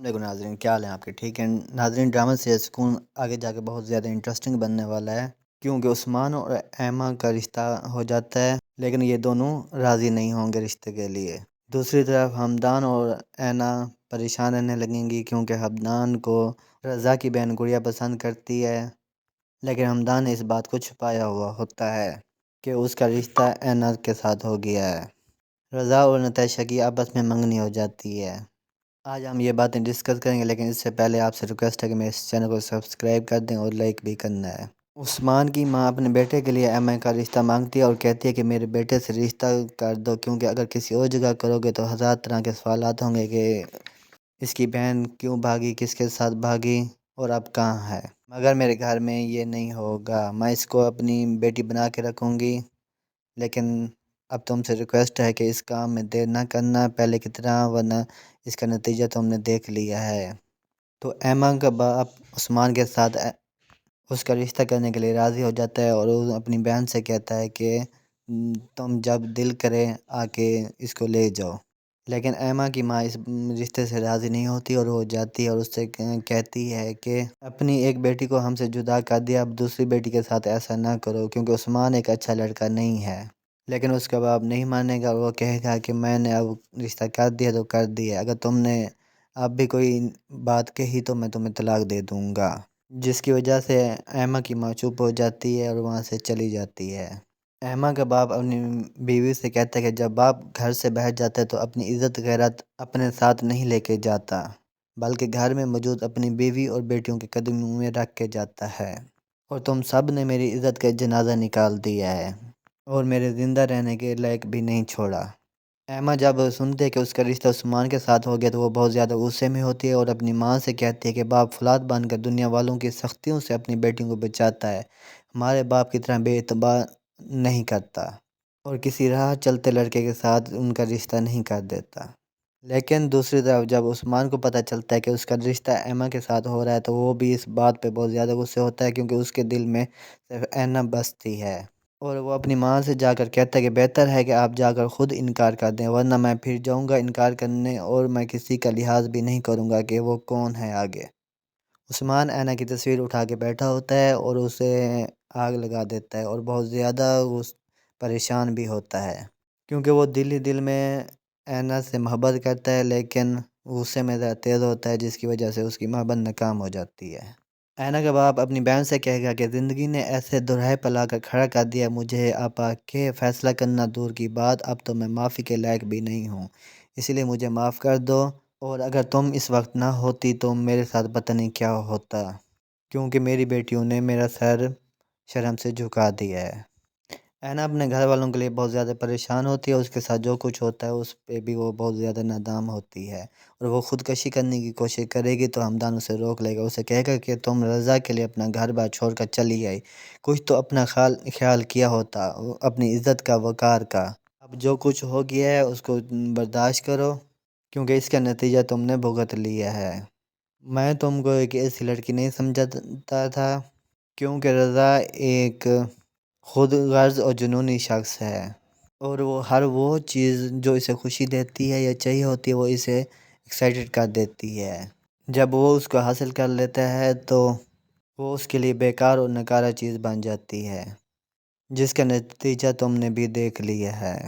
دیکھو ناظرین، کیا حال ہیں آپ کے؟ ٹھیک ہے ناظرین، ڈرامہ سے سکون آگے جا کے بہت زیادہ انٹرسٹنگ بننے والا ہے، کیونکہ عثمان اور ایما کا رشتہ ہو جاتا ہے، لیکن یہ دونوں راضی نہیں ہوں گے رشتے کے لیے۔ دوسری طرف حمدان اور اینا پریشان رہنے لگیں گی، کیونکہ حمدان کو رضا کی بہن گڑیا پسند کرتی ہے، لیکن حمدان نے اس بات کو چھپایا ہوا ہوتا ہے کہ اس کا رشتہ اینا کے ساتھ ہو گیا ہے۔ رضا اور نتیشہ کی آپس میں منگنی ہو جاتی ہے۔ آج ہم یہ باتیں ڈسکس کریں گے، لیکن اس سے پہلے آپ سے ریکویسٹ ہے کہ میرے اس چینل کو سبسکرائب کر دیں اور لائک بھی کرنا ہے۔ عثمان کی ماں اپنے بیٹے کے لیے ایما کا رشتہ مانگتی ہے اور کہتی ہے کہ میرے بیٹے سے رشتہ کر دو، کیونکہ اگر کسی اور جگہ کرو گے تو ہزار طرح کے سوالات ہوں گے کہ اس کی بہن کیوں بھاگی، کس کے ساتھ بھاگی اور اب کہاں ہے۔ مگر میرے گھر میں یہ نہیں ہوگا، میں اس کو اپنی بیٹی بنا کے رکھوں گی، لیکن اب تم سے ریکویسٹ ہے کہ اس کام میں دیر نہ کرنا پہلے کی طرح، ورنہ اس کا نتیجہ تم نے دیکھ لیا ہے۔ تو ایما کا باپ عثمان کے ساتھ اس کا رشتہ کرنے کے لیے راضی ہو جاتا ہے اور وہ اپنی بہن سے کہتا ہے کہ تم جب دل کرے آ کے اس کو لے جاؤ، لیکن ایما کی ماں اس رشتے سے راضی نہیں ہوتی اور وہ جاتی ہے اور اس سے کہتی ہے کہ اپنی ایک بیٹی کو ہم سے جدا کر دیا، اب دوسری بیٹی کے ساتھ ایسا نہ کرو، کیونکہ عثمان ایک اچھا لڑکا نہیں ہے۔ لیکن اس کا باپ نہیں مانے گا، وہ کہے گا کہ میں نے اب رشتہ کر دیا تو کر دیا، اگر تم نے اب بھی کوئی بات کہی تو میں تمہیں طلاق دے دوں گا، جس کی وجہ سے ایما کی ماں چپ ہو جاتی ہے اور وہاں سے چلی جاتی ہے۔ ایما کا باپ اپنی بیوی سے کہتا ہے کہ جب باپ گھر سے باہر جاتا ہے تو اپنی عزت غیرت اپنے ساتھ نہیں لے کے جاتا، بلکہ گھر میں موجود اپنی بیوی اور بیٹیوں کے قدموں میں رکھ کے جاتا ہے، اور تم سب نے میری عزت کا جنازہ نکال دیا ہے اور میرے زندہ رہنے کے لائق بھی نہیں چھوڑا۔ ایما جب سنتے ہے کہ اس کا رشتہ عثمان کے ساتھ ہو گیا تو وہ بہت زیادہ غصے میں ہوتی ہے اور اپنی ماں سے کہتی ہے کہ باپ فولاد بن کر دنیا والوں کی سختیوں سے اپنی بیٹیوں کو بچاتا ہے، ہمارے باپ کی طرح بے اعتبار نہیں کرتا اور کسی راہ چلتے لڑکے کے ساتھ ان کا رشتہ نہیں کر دیتا۔ لیکن دوسری طرف جب عثمان کو پتہ چلتا ہے کہ اس کا رشتہ ایما کے ساتھ ہو رہا ہے تو وہ بھی اس بات پہ بہت زیادہ غصے ہوتا ہے، کیونکہ اس کے دل میں صرف اینا بستی ہے، اور وہ اپنی ماں سے جا کر کہتا ہے کہ بہتر ہے کہ آپ جا کر خود انکار کر دیں، ورنہ میں پھر جاؤں گا انکار کرنے اور میں کسی کا لحاظ بھی نہیں کروں گا کہ وہ کون ہے آگے۔ عثمان اینا کی تصویر اٹھا کے بیٹھا ہوتا ہے اور اسے آگ لگا دیتا ہے اور بہت زیادہ پریشان بھی ہوتا ہے، کیونکہ وہ دل ہی دل میں اینا سے محبت کرتا ہے، لیکن غصے میں زیادہ تیز ہوتا ہے، جس کی وجہ سے اس کی محبت ناکام ہو جاتی ہے۔ اینا کا باپ اپنی بہن سے کہے گا کہ زندگی نے ایسے دراہے پر لا کر کھڑا کر دیا مجھے، آپ کے فیصلہ کرنا دور کی بات، اب تو میں معافی کے لائق بھی نہیں ہوں، اس لیے مجھے معاف کر دو، اور اگر تم اس وقت نہ ہوتی تو میرے ساتھ پتہ نہیں کیا ہوتا، کیونکہ میری بیٹیوں نے میرا سر شرم سے جھکا دیا ہے۔ اینا اپنے گھر والوں کے لیے بہت زیادہ پریشان ہوتی ہے، اس کے ساتھ جو کچھ ہوتا ہے اس پہ بھی وہ بہت زیادہ نادام ہوتی ہے، اور وہ خودکشی کرنے کی کوشش کرے گی تو حمدان اسے روک لے گا، اسے کہے گا کہ تم رضا کے لیے اپنا گھر بار چھوڑ کر چلی آئی، کچھ تو اپنا خیال کیا ہوتا، اپنی عزت کا، وقار کا، اب جو کچھ ہو گیا ہے اس کو برداشت کرو، کیونکہ اس کا نتیجہ تم نے بھگت لیا ہے۔ میں تم کو ایک ایسی لڑکی نہیں سمجھتا تھا، کیونکہ رضا ایک خود غرض اور جنونی شخص ہے، اور وہ ہر وہ چیز جو اسے خوشی دیتی ہے یا چاہیے ہوتی ہے وہ اسے ایکسائٹڈ کر دیتی ہے، جب وہ اس کو حاصل کر لیتا ہے تو وہ اس کے لیے بیکار اور ناکارہ چیز بن جاتی ہے، جس کا نتیجہ تم نے بھی دیکھ لیا ہے۔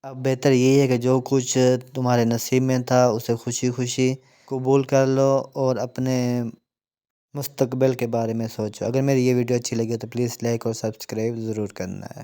اب بہتر یہی ہے کہ جو کچھ تمہارے نصیب میں تھا اسے خوشی خوشی قبول کر لو اور اپنے مستقبل کے بارے میں سوچو۔ اگر میری یہ ویڈیو اچھی لگی تو پلیز لائک اور سبسکرائب ضرور کرنا ہے۔